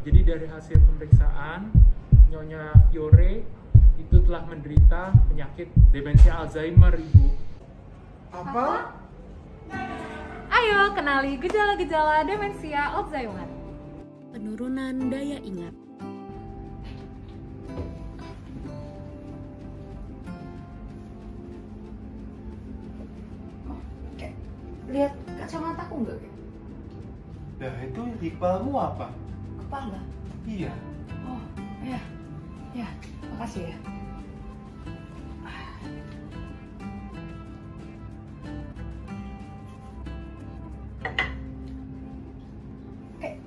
Jadi dari hasil pemeriksaan, Nyonya Fiore itu telah menderita penyakit demensia Alzheimer, Ibu. Apa? Ayo kenali gejala-gejala demensia Alzheimer. Penurunan daya ingat. Lihat kacamataku nggak? Nah itu di kepalamu apa? Kepala. Iya. Oh, ya, makasih ya.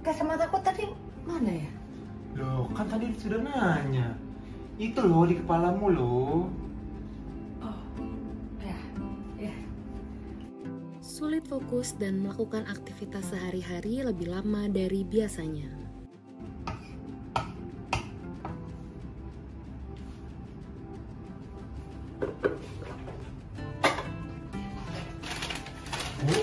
Kacamataku tadi mana ya? Loh, kan tadi sudah nanya. Itu loh di kepalamu loh. Oh, ya. Sulit fokus dan melakukan aktivitas sehari-hari lebih lama dari biasanya. Bu,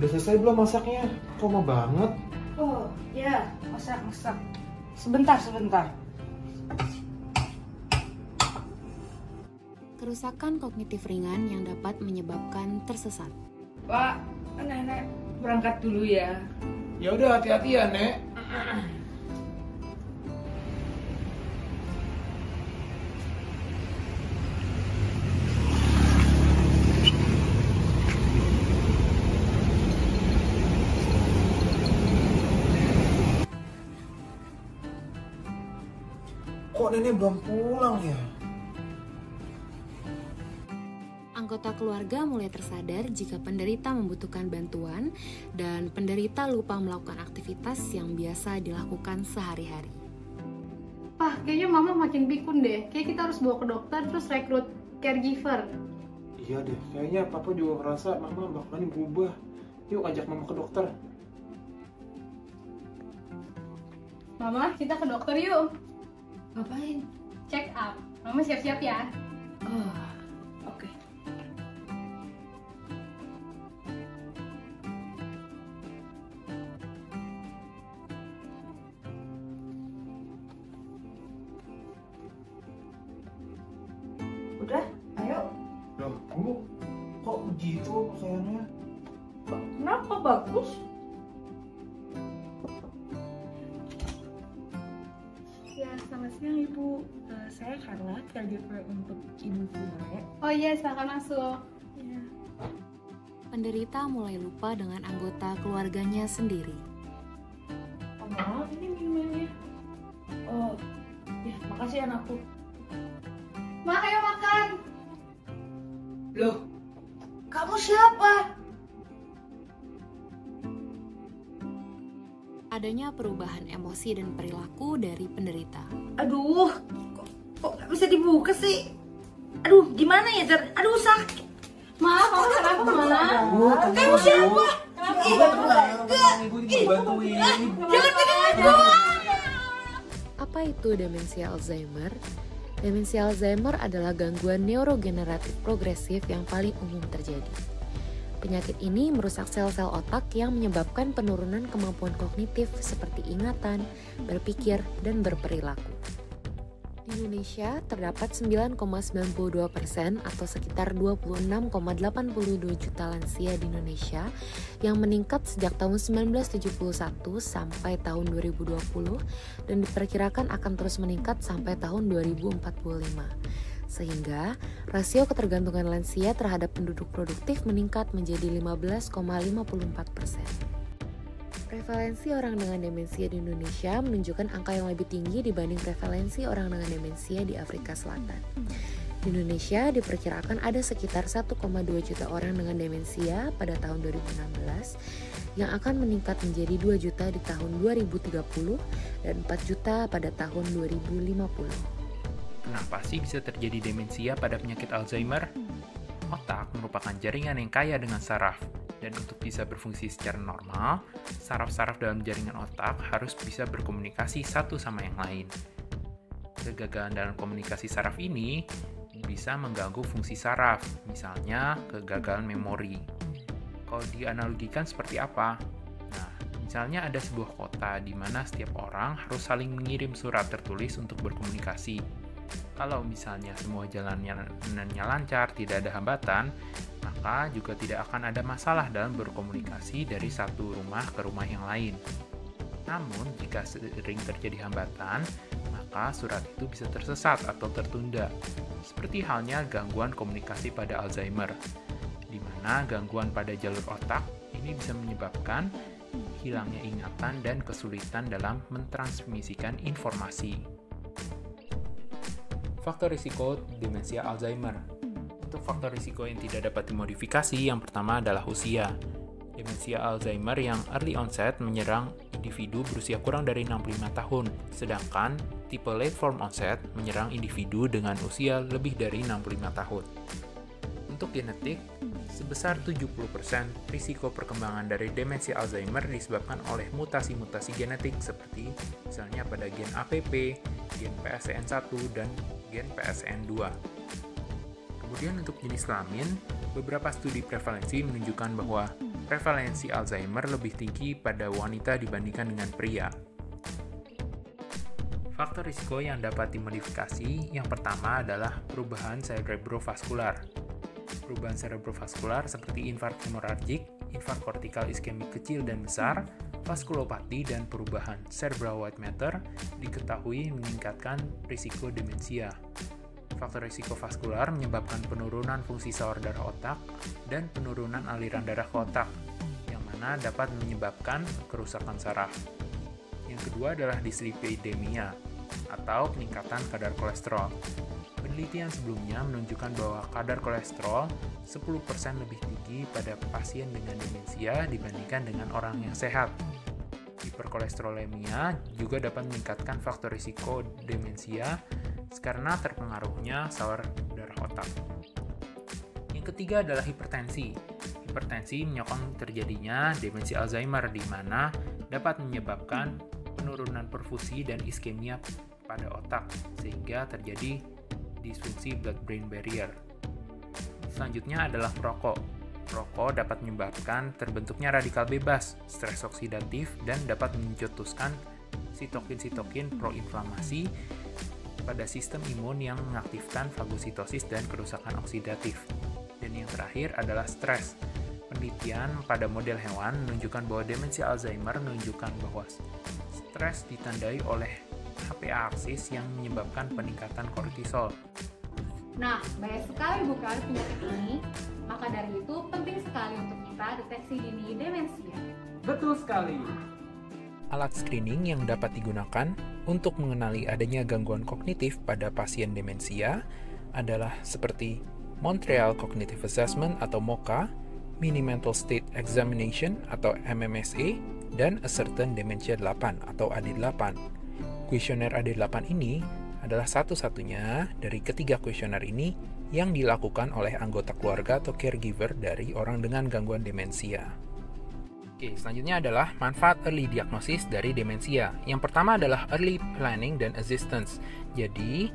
udah selesai belum masaknya? Kok lama banget? Oh, ya, masak. Sebentar. Kerusakan kognitif ringan yang dapat menyebabkan tersesat. Pak, nenek berangkat dulu ya. Ya udah, hati-hati ya, Nek. Kok nenek belum pulang ya? Anggota keluarga mulai tersadar jika penderita membutuhkan bantuan dan penderita lupa melakukan aktivitas yang biasa dilakukan sehari-hari. Pak, kayaknya mama makin pikun deh. Kayak kita harus bawa ke dokter terus rekrut caregiver. Iya deh, kayaknya papa juga ngerasa mama bakalan berubah. Yuk ajak mama ke dokter. Mama, kita ke dokter yuk. Ngapain? Check up. Mama siap-siap ya. Oh, oke. Udah, ayo. Loh, Bu, kok begitu sayangnya? Kenapa bagus? Ya, selamat siang Ibu. Saya Carla, caregiver untuk Ibu Fiore. Oh iya, silakan masuk. Ya. Penderita mulai lupa dengan anggota keluarganya sendiri. Oma, ini minumannya. Oh, ya makasih anakku. Ma, ayo makan. Loh, kamu siapa? Adanya perubahan emosi dan perilaku dari penderita. Aduh, kok nggak bisa dibuka sih? Aduh, gimana ya, Jar? Aduh, sakit. Ma, kamu kenapa, Ma? Kamu siapa? Ibu dibantuin. Jangan pegang aku. Apa itu demensia Alzheimer? Demensia Alzheimer adalah gangguan neurogeneratif progresif yang paling umum terjadi. Penyakit ini merusak sel-sel otak yang menyebabkan penurunan kemampuan kognitif seperti ingatan, berpikir, dan berperilaku. Di Indonesia, terdapat 9,92% atau sekitar 26,82 juta lansia di Indonesia yang meningkat sejak tahun 1971 sampai tahun 2020 dan diperkirakan akan terus meningkat sampai tahun 2045. Sehingga rasio ketergantungan lansia terhadap penduduk produktif meningkat menjadi 15,54%. Prevalensi orang dengan demensia di Indonesia menunjukkan angka yang lebih tinggi dibanding prevalensi orang dengan demensia di Afrika Selatan. Di Indonesia diperkirakan ada sekitar 1,2 juta orang dengan demensia pada tahun 2016 yang akan meningkat menjadi 2 juta di tahun 2030 dan 4 juta pada tahun 2050. Kenapa sih bisa terjadi demensia pada penyakit Alzheimer? Otak merupakan jaringan yang kaya dengan saraf, dan untuk bisa berfungsi secara normal, saraf-saraf dalam jaringan otak harus bisa berkomunikasi satu sama yang lain. Kegagalan dalam komunikasi saraf ini bisa mengganggu fungsi saraf, misalnya kegagalan memori. Kalau dianalogikan seperti apa? Nah, Misalnya ada sebuah kota di mana setiap orang harus saling mengirim surat tertulis untuk berkomunikasi. Kalau misalnya semua jalannya lancar, tidak ada hambatan, maka juga tidak akan ada masalah dalam berkomunikasi dari satu rumah ke rumah yang lain. Namun, jika sering terjadi hambatan, maka surat itu bisa tersesat atau tertunda. Seperti halnya gangguan komunikasi pada Alzheimer, di mana gangguan pada jalur otak ini bisa menyebabkan hilangnya ingatan dan kesulitan dalam mentransmisikan informasi. Faktor risiko demensia Alzheimer. Untuk faktor risiko yang tidak dapat dimodifikasi, yang pertama adalah usia. Demensia Alzheimer yang early onset menyerang individu berusia kurang dari 65 tahun, sedangkan tipe late form onset menyerang individu dengan usia lebih dari 65 tahun. Untuk genetik, sebesar 70% risiko perkembangan dari demensia Alzheimer disebabkan oleh mutasi-mutasi genetik seperti misalnya pada gen APP, gen PSEN1, dan gen PSEN2. Kemudian untuk jenis kelamin, beberapa studi prevalensi menunjukkan bahwa prevalensi Alzheimer lebih tinggi pada wanita dibandingkan dengan pria. Faktor risiko yang dapat dimodifikasi yang pertama adalah perubahan cerebrovaskular. Perubahan cerebrovaskular seperti infark hemoragik, infark kortikal iskemik kecil dan besar, vaskulopati, dan perubahan cerebral white matter diketahui meningkatkan risiko demensia. Faktor risiko vaskular menyebabkan penurunan fungsi sawar darah otak dan penurunan aliran darah ke otak, yang mana dapat menyebabkan kerusakan saraf. Yang kedua adalah dislipidemia, atau peningkatan kadar kolesterol. Penelitian sebelumnya menunjukkan bahwa kadar kolesterol 10% lebih tinggi pada pasien dengan demensia dibandingkan dengan orang yang sehat. Hiperkolesterolemia juga dapat meningkatkan faktor risiko demensia karena terpengaruhnya sawar darah otak. Yang ketiga adalah hipertensi. Hipertensi menyokong terjadinya demensia Alzheimer, di mana dapat menyebabkan penurunan perfusi dan iskemia pada otak, sehingga terjadi disfungsi blood-brain barrier. Selanjutnya adalah perokok. Rokok dapat menyebabkan terbentuknya radikal bebas, stres oksidatif, dan dapat mencetuskan sitokin-sitokin proinflamasi pada sistem imun yang mengaktifkan fagositosis dan kerusakan oksidatif. Dan yang terakhir adalah stres. Penelitian pada model hewan menunjukkan bahwa demensia Alzheimer menunjukkan bahwa stres ditandai oleh HPA aksis yang menyebabkan peningkatan kortisol. Nah, banyak sekali bukan penyakit ini, maka dari itu penting sekali untuk kita deteksi dini demensia. Betul sekali. Alat screening yang dapat digunakan untuk mengenali adanya gangguan kognitif pada pasien demensia adalah seperti Montreal Cognitive Assessment atau MoCA, Mini Mental State Examination atau MMSE, dan Ascertain Dementia 8 atau AD8. Kuesioner AD8 ini adalah satu-satunya dari ketiga kuesioner ini yang dilakukan oleh anggota keluarga atau caregiver dari orang dengan gangguan demensia. Oke, selanjutnya adalah manfaat early diagnosis dari demensia. Yang pertama adalah early planning dan assistance. Jadi,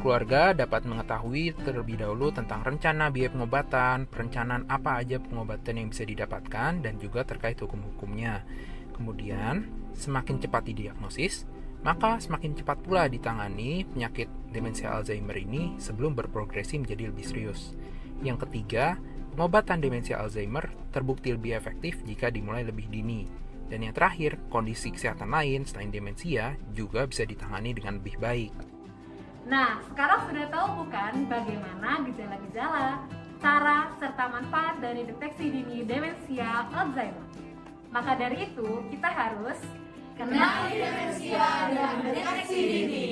keluarga dapat mengetahui terlebih dahulu tentang rencana biaya pengobatan, perencanaan apa aja pengobatan yang bisa didapatkan, dan juga terkait hukum-hukumnya. Kemudian, semakin cepat didiagnosis, maka semakin cepat pula ditangani penyakit demensia Alzheimer ini sebelum berprogresi menjadi lebih serius. Yang ketiga, pengobatan demensia Alzheimer terbukti lebih efektif jika dimulai lebih dini. Dan yang terakhir, kondisi kesehatan lain selain demensia juga bisa ditangani dengan lebih baik. Nah, sekarang sudah tahu bukan bagaimana gejala-gejala, cara, serta manfaat dari deteksi dini demensia Alzheimer. Maka dari itu, kita harus kenali demensia dan deteksi dini.